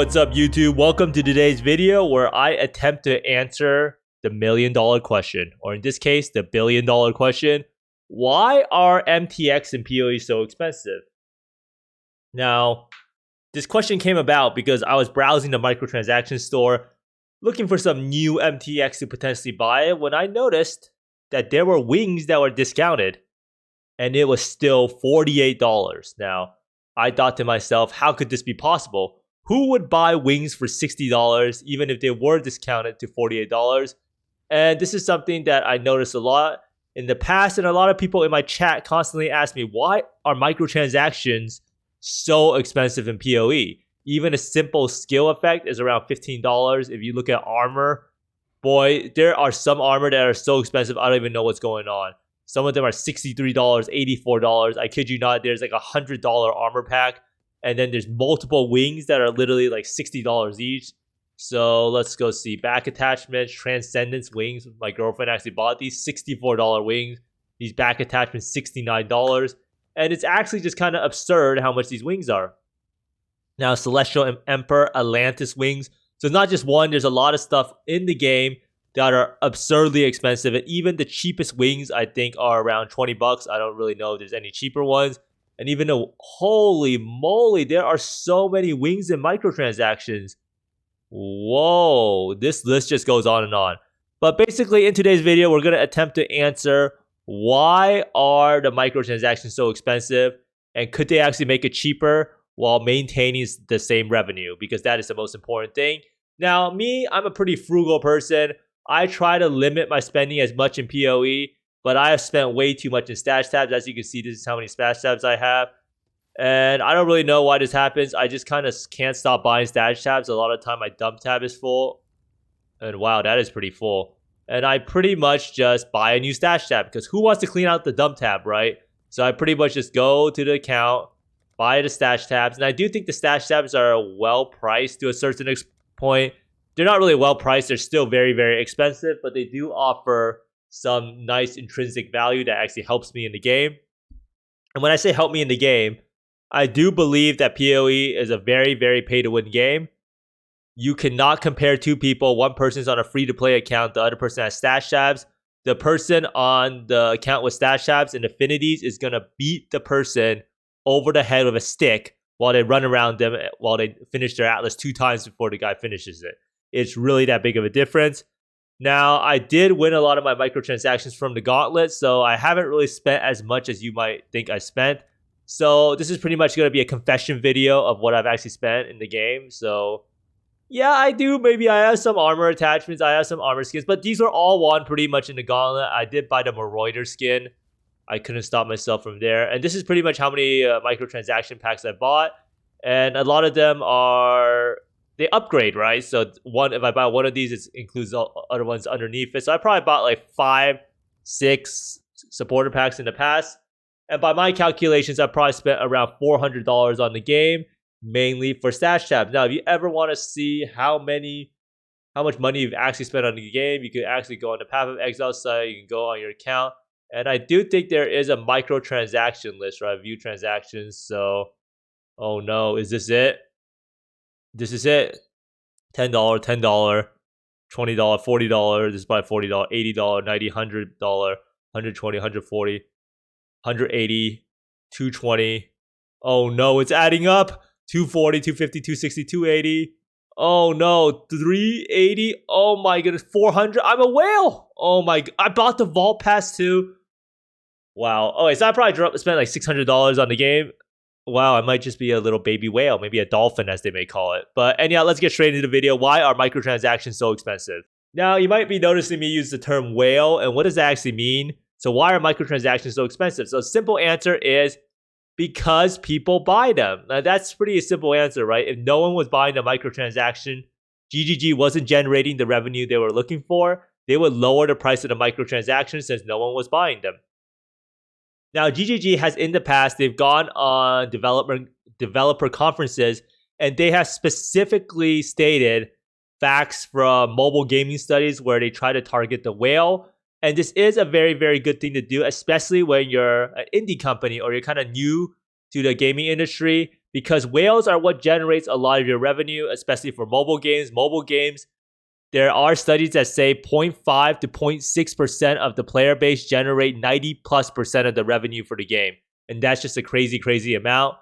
What's up, YouTube? Welcome to today's video where I attempt to answer the $1,000,000 question, or in this case, the $1,000,000,000 question. Why are MTX and PoE so expensive? Now, this question came about because I was browsing the microtransaction store looking for some new MTX to potentially buy when I noticed that there were wings that were discounted and it was still $48. Now, I thought to myself, how could this be possible? Who would buy wings for $60 even if they were discounted to $48? And this is something that I noticed a lot in the past, and a lot of people in my chat constantly ask me, why are microtransactions so expensive in PoE? Even a simple skill effect is around $15. If you look at armor, boy, there are some armor that are so expensive, I don't even know what's going on. Some of them are $63, $84. I kid you not, there's like a $100 armor pack. And then there's multiple wings that are literally like $60 each. So let's go see. Back attachments, Transcendence wings. My girlfriend actually bought these $64 wings. These back attachments, $69. And it's actually just kind of absurd how much these wings are. Now, Celestial Emperor, Atlantis wings. So it's not just one. There's a lot of stuff in the game that are absurdly expensive. And even the cheapest wings, I think, are around $20. I don't really know if there's any cheaper ones. And even though, holy moly, there are so many wings and microtransactions. Whoa, this list just goes on and on. But basically, in today's video, we're going to attempt to answer why are the microtransactions so expensive, and could they actually make it cheaper while maintaining the same revenue? Because that is the most important thing. Now, me, I'm a pretty frugal person. I try to limit my spending as much in PoE. But I have spent way too much in stash tabs. As you can see, this is how many stash tabs I have. And I don't really know why this happens. I just kind of can't stop buying stash tabs. A lot of time my dump tab is full. And wow, that is pretty full. And I pretty much just buy a new stash tab. Because who wants to clean out the dump tab, right? So I pretty much just go to the account, buy the stash tabs. And I do think the stash tabs are well priced to a certain point. They're not really well priced. They're still very, very expensive. But they do offer some nice intrinsic value that actually helps me in the game. And when I say help me in the game, I do believe that PoE is a very, very pay-to-win game. You cannot compare two people. One person's on a free-to-play account. The other person has stash tabs. The person on the account with stash tabs and affinities is going to beat the person over the head with a stick while they run around them while they finish their Atlas 2 times before the guy finishes it. It's really that big of a difference. Now, I did win a lot of my microtransactions from the gauntlet, so I haven't really spent as much as you might think I spent. So this is pretty much going to be a confession video of what I've actually spent in the game. So yeah, I do. Maybe I have some armor attachments. I have some armor skins, but these were all won pretty much in the gauntlet. I did buy the Marauder skin. I couldn't stop myself from there. And this is pretty much how many microtransaction packs I bought. And a lot of them are... they upgrade, right? So if I buy one of these, it includes all other ones underneath it. So I probably bought like 5, 6 supporter packs in the past. And by my calculations, I probably spent around $400 on the game, mainly for stash tabs. Now, if you ever want to see how much money you've actually spent on the game, you can actually go on the Path of Exile site. You can go on your account. And I do think there is a microtransaction list, right? View transactions. So, oh no, is this it? This is it. $10, $10, $20, $40. This is by $40, $80, $90, $100, $120, $140, $180, $220. Oh no, it's adding up. $240, $250, $260, $280. Oh no, $380. Oh my goodness, $400. I'm a whale. Oh my, I bought the Vault Pass too. Wow. Okay, so I probably spent like $600 on the game. Wow, I might just be a little baby whale, maybe a dolphin as they may call it. But anyhow, let's get straight into the video. Why are microtransactions so expensive? Now, you might be noticing me use the term whale, and what does that actually mean? So why are microtransactions so expensive? So simple answer is because people buy them. Now, that's pretty a simple answer, right? If no one was buying the microtransaction, GGG wasn't generating the revenue they were looking for, they would lower the price of the microtransactions since no one was buying them. Now, GGG has in the past, they've gone on developer conferences, and they have specifically stated facts from mobile gaming studies where they try to target the whale. And this is a very, very good thing to do, especially when you're an indie company or you're kind of new to the gaming industry, because whales are what generates a lot of your revenue, especially for mobile games. Mobile games, there are studies that say 0.5 to 0.6% of the player base generate 90+% of the revenue for the game. And that's just a crazy, crazy amount.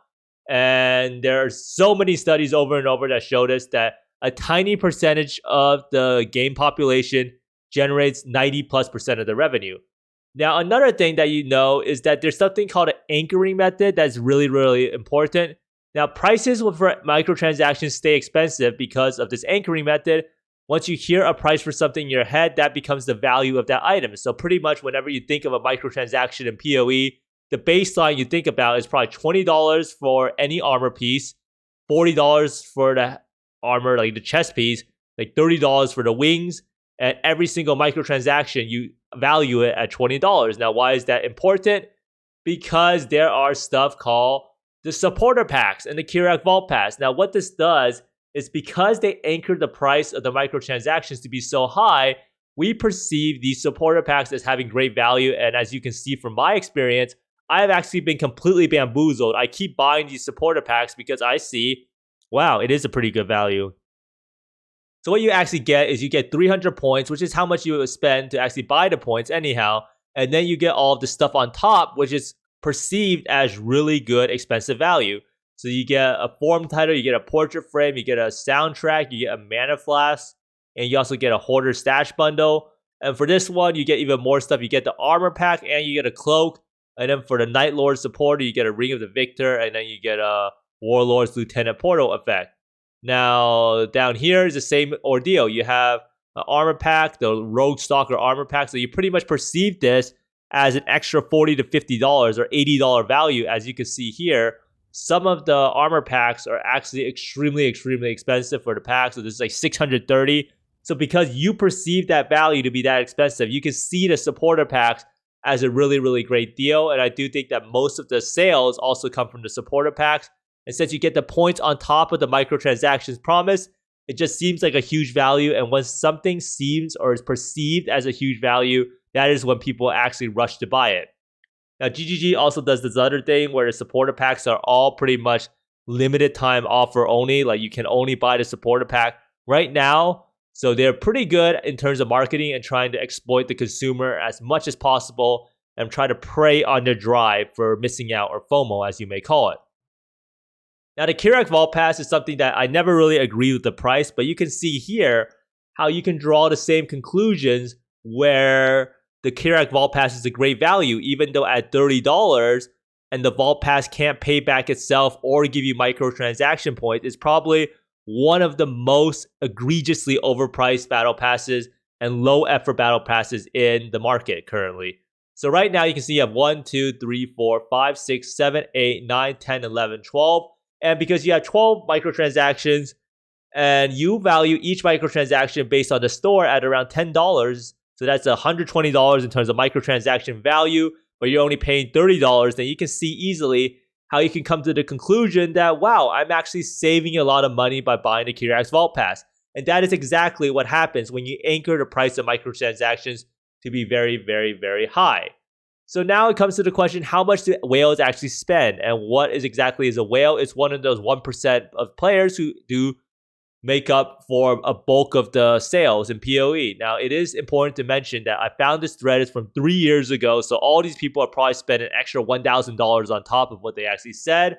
And there are so many studies over and over that showed us that a tiny percentage of the game population generates 90+% of the revenue. Now, another thing that you know is that there's something called an anchoring method that's really, really important. Now, prices for microtransactions stay expensive because of this anchoring method. Once you hear a price for something in your head, that becomes the value of that item. So pretty much whenever you think of a microtransaction in PoE, the baseline you think about is probably $20 for any armor piece, $40 for the armor, like the chest piece, like $30 for the wings, and every single microtransaction, you value it at $20. Now, why is that important? Because there are stuff called the supporter packs and the Kirak Vault Pass. Now, what this does is because they anchor the price of the microtransactions to be so high, we perceive these supporter packs as having great value. And as you can see from my experience, I've actually been completely bamboozled. I keep buying these supporter packs because I see, wow, it is a pretty good value. So what you actually get is you get 300 points, which is how much you would spend to actually buy the points anyhow. And then you get all of the stuff on top, which is perceived as really good, expensive value. So you get a form title, you get a portrait frame, you get a soundtrack, you get a mana flask, and you also get a hoarder stash bundle. And for this one, you get even more stuff. You get the armor pack and you get a cloak. And then for the Night Lord supporter, you get a Ring of the Victor, and then you get a Warlord's Lieutenant Portal effect. Now, down here is the same ordeal. You have an armor pack, the Rogue Stalker armor pack. So you pretty much perceive this as an extra $40 to $50 or $80 value. As you can see here, some of the armor packs are actually extremely, extremely expensive for the pack. So this is like $630. So because you perceive that value to be that expensive, you can see the supporter packs as a really, really great deal. And I do think that most of the sales also come from the supporter packs. And since you get the points on top of the microtransactions promise, it just seems like a huge value. And when something seems or is perceived as a huge value, that is when people actually rush to buy it. Now, GGG also does this other thing where the supporter packs are all pretty much limited time offer only. Like you can only buy the supporter pack right now. So they're pretty good in terms of marketing and trying to exploit the consumer as much as possible and try to prey on their drive for missing out, or FOMO as you may call it. Now, the Kirak Vault Pass is something that I never really agree with the price, but you can see here how you can draw the same conclusions where the Kirak Vault Pass is a great value, even though at $30 and the Vault Pass can't pay back itself or give you microtransaction points, it's probably one of the most egregiously overpriced battle passes and low effort battle passes in the market currently. So right now you can see you have 1, 2, 3, 4, 5, 6, 7, 8, 9, 10, 11, 12. And because you have 12 microtransactions and you value each microtransaction based on the store at around $10, so that's $120 in terms of microtransaction value, but you're only paying $30, then you can see easily how you can come to the conclusion that, wow, I'm actually saving a lot of money by buying the Kirak's Vault Pass. And that is exactly what happens when you anchor the price of microtransactions to be very, very, very high. So now it comes to the question, how much do whales actually spend? And what is exactly is a whale? It's one of those 1% of players who do make up for a bulk of the sales in PoE. Now, it is important to mention that I found this thread is from 3 years ago, so all these people are probably spending an extra $1,000 on top of what they actually said.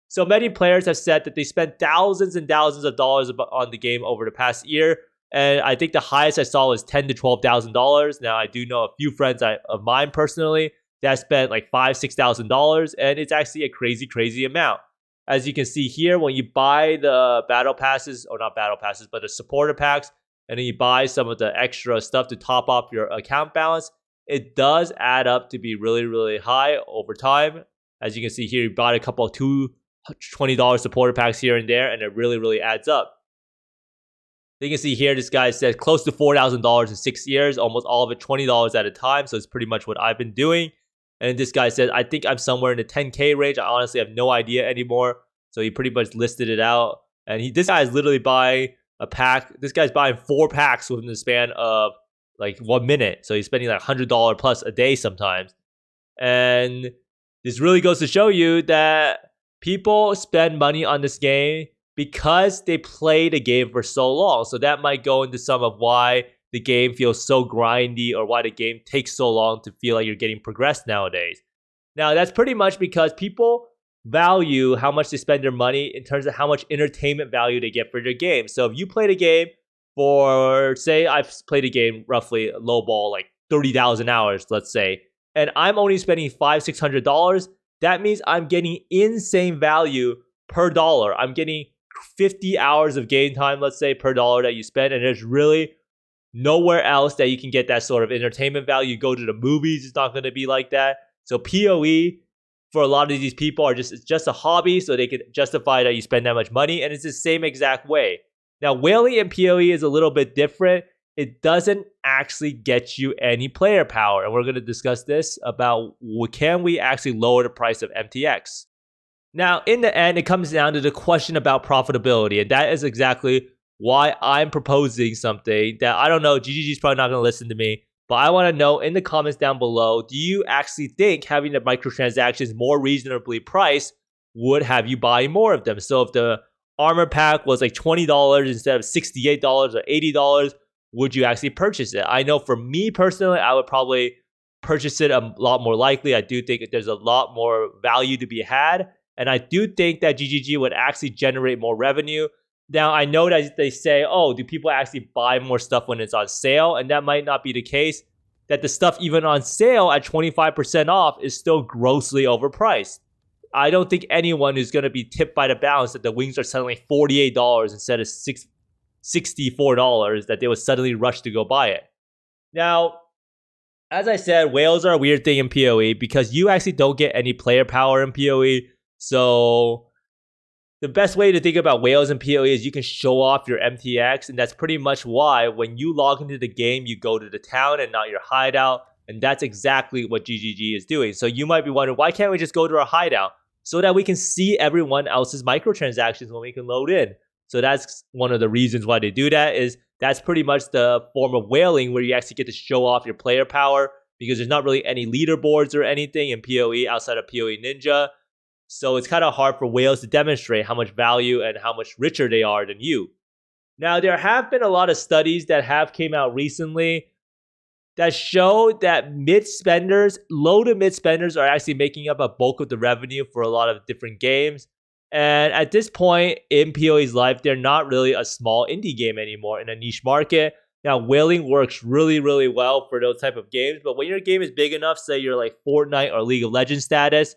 So many players have said that they spent thousands and thousands of dollars on the game over the past year, and I think the highest I saw was $10,000 to $12,000. Now, I do know a few friends of mine personally that spent like $5,000 to $6,000, and it's actually a crazy, crazy amount. As you can see here, when you buy the battle passes, or not battle passes, but the supporter packs, and then you buy some of the extra stuff to top up your account balance, it does add up to be really, really high over time. As you can see here, you bought a couple of $20 supporter packs here and there, and it really, really adds up. You can see here, this guy says close to $4,000 in 6 years, almost all of it $20 at a time. So it's pretty much what I've been doing. And this guy says, I think I'm somewhere in the 10K range. I honestly have no idea anymore. So he pretty much listed it out. And this guy is literally buying a pack. This guy's buying 4 packs within the span of like 1 minute. So he's spending like $100 plus a day sometimes. And this really goes to show you that people spend money on this game because they play the game for so long. So that might go into some of why the game feels so grindy or why the game takes so long to feel like you're getting progressed nowadays. Now, that's pretty much because people value how much they spend their money in terms of how much entertainment value they get for their game. So if you played a game for, say, I've played a game roughly low ball, like 30,000 hours, let's say, and I'm only spending $500-$600, that means I'm getting insane value per dollar. I'm getting 50 hours of game time, let's say, per dollar that you spend, and there's really nowhere else that you can get that sort of entertainment value. You go to the movies, it's not going to be like that. So PoE for a lot of these people it's just a hobby, so they can justify that you spend that much money, and it's the same exact way. Now, whaling in PoE is a little bit different. It doesn't actually get you any player power, and we're going to discuss this about can we actually lower the price of MTX. Now, in the end, it comes down to the question about profitability, and that is exactly why I'm proposing something that I don't know, GGG's probably not going to listen to me, but I want to know in the comments down below, do you actually think having the microtransactions more reasonably priced would have you buy more of them? So if the armor pack was like $20 instead of $68 or $80, would you actually purchase it? I know for me personally, I would probably purchase it a lot more likely. I do think that there's a lot more value to be had, and I do think that GGG would actually generate more revenue. Now, I know that they say, oh, do people actually buy more stuff when it's on sale? And that might not be the case, that the stuff even on sale at 25% off is still grossly overpriced. I don't think anyone is going to be tipped by the balance that the wings are suddenly $48 instead of $64, that they would suddenly rush to go buy it. Now, as I said, whales are a weird thing in PoE because you actually don't get any player power in PoE. So the best way to think about whales in PoE is you can show off your MTX, and that's pretty much why when you log into the game, you go to the town and not your hideout, and that's exactly what GGG is doing. So you might be wondering, why can't we just go to our hideout so that we can see everyone else's microtransactions when we can load in? So that's one of the reasons why they do that, is that's pretty much the form of whaling where you actually get to show off your player power, because there's not really any leaderboards or anything in PoE outside of PoE Ninja. So it's kind of hard for whales to demonstrate how much value and how much richer they are than you. Now, there have been a lot of studies that have came out recently that show that mid-spenders, low to mid-spenders, are actually making up a bulk of the revenue for a lot of different games. And at this point in PoE's life, they're not really a small indie game anymore in a niche market. Now, whaling works really, really well for those type of games. But when your game is big enough, say you're like Fortnite or League of Legends status,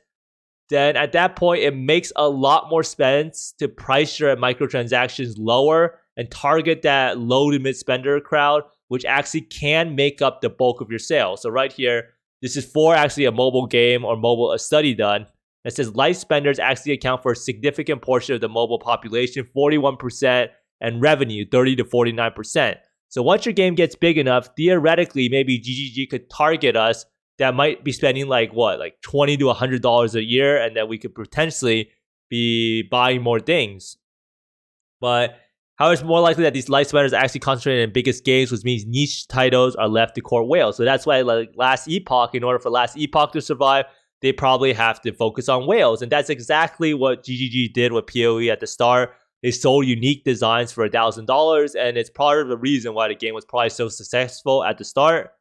then at that point, it makes a lot more sense to price your microtransactions lower and target that low to mid spender crowd, which actually can make up the bulk of your sales. So right here, this is for actually a mobile game or a study done. It says light spenders actually account for a significant portion of the mobile population, 41%, and revenue, 30 to 49%. So once your game gets big enough, theoretically, maybe GGG could target us that might be spending like $20 to $100 a year, and that we could potentially be buying more things. But how it's more likely that these light spenders are actually concentrated in biggest games, which means niche titles are left to court whales. So that's why like Last Epoch, in order for Last Epoch to survive, they probably have to focus on whales. And that's exactly what GGG did with PoE at the start. They sold unique designs for $1,000, and it's part of the reason why the game was probably so successful at the start.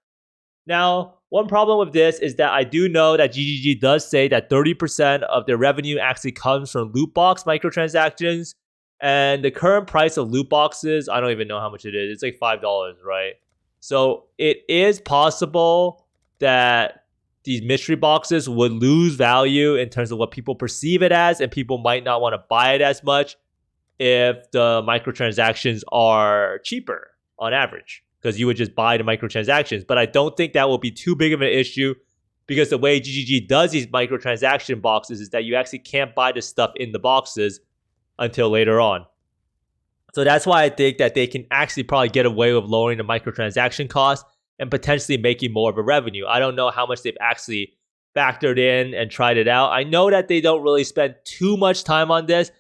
Now, one problem with this is that I do know that GGG does say that 30% of their revenue actually comes from loot box microtransactions. And the current price of loot boxes, I don't even know how much it is. It's like $5, right? So it is possible that these mystery boxes would lose value in terms of what people perceive it as, and people might not want to buy it as much if the microtransactions are cheaper on average, because you would just buy the microtransactions. But I don't think that will be too big of an issue, because the way GGG does these microtransaction boxes is that you actually can't buy the stuff in the boxes until later on. So that's why I think that they can actually probably get away with lowering the microtransaction cost and potentially making more of a revenue. I don't know how much they've actually factored in and tried it out. I know that they don't really spend too much time on this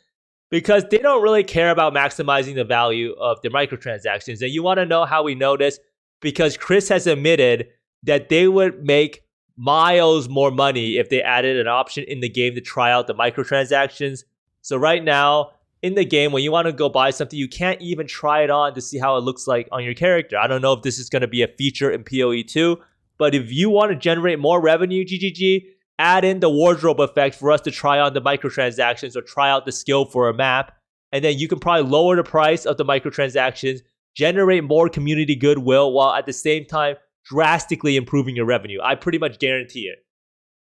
because they don't really care about maximizing the value of the microtransactions. And you want to know how we know this? Because Chris has admitted that they would make miles more money if they added an option in the game to try out the microtransactions. So right now, in the game, when you want to go buy something, you can't even try it on to see how it looks like on your character. I don't know if this is going to be a feature in PoE 2, but if you want to generate more revenue, GGG, add in the wardrobe effect for us to try on the microtransactions or try out the skill for a map. And then you can probably lower the price of the microtransactions, generate more community goodwill, while at the same time drastically improving your revenue. I pretty much guarantee it.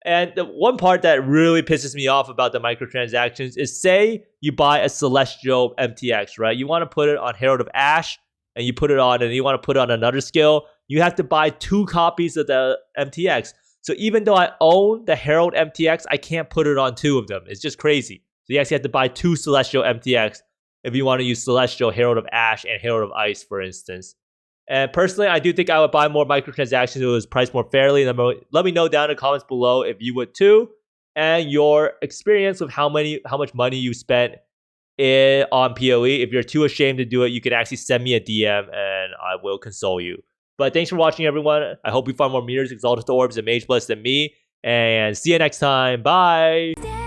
And the one part that really pisses me off about the microtransactions is, say you buy a Celestial MTX, right? You want to put it on Herald of Ash, and you put it on, and you want to put it on another skill. You have to buy 2 copies of the MTX. So even though I own the Herald MTX, I can't put it on 2 of them. It's just crazy. So you actually have to buy 2 Celestial MTX if you want to use Celestial, Herald of Ash, and Herald of Ice, for instance. And personally, I do think I would buy more microtransactions if it was priced more fairly. And let me know down in the comments below if you would too, and your experience with how much money you spent on PoE. If you're too ashamed to do it, you can actually send me a DM and I will console you. But thanks for watching, everyone. I hope you find more meters, exalted orbs, and mage bless than me. And see you next time. Bye.